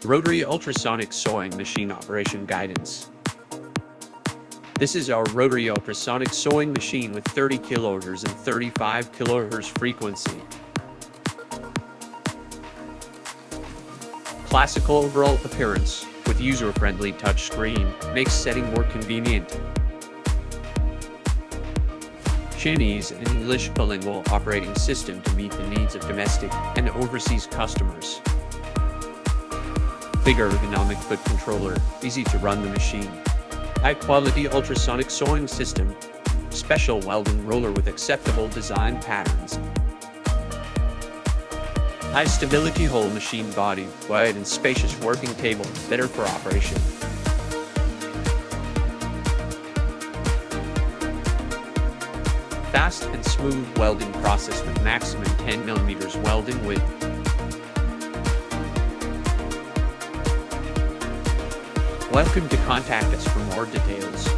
Rotary ultrasonic sewing machine operation guidance. This is our rotary ultrasonic sewing machine with 30 kHz and 35 kHz frequency. Classical overall appearance, with user-friendly touchscreen, makes setting more convenient. Chinese and English bilingual operating system to meet the needs of domestic and overseas customers. Big ergonomic foot controller, easy to run the machine. High-quality ultrasonic sewing system. Special welding roller with acceptable design patterns. High-stability whole machine body, wide and spacious working table, better for operation. Fast and smooth welding process with maximum 10 mm welding width. Welcome to contact us for more details.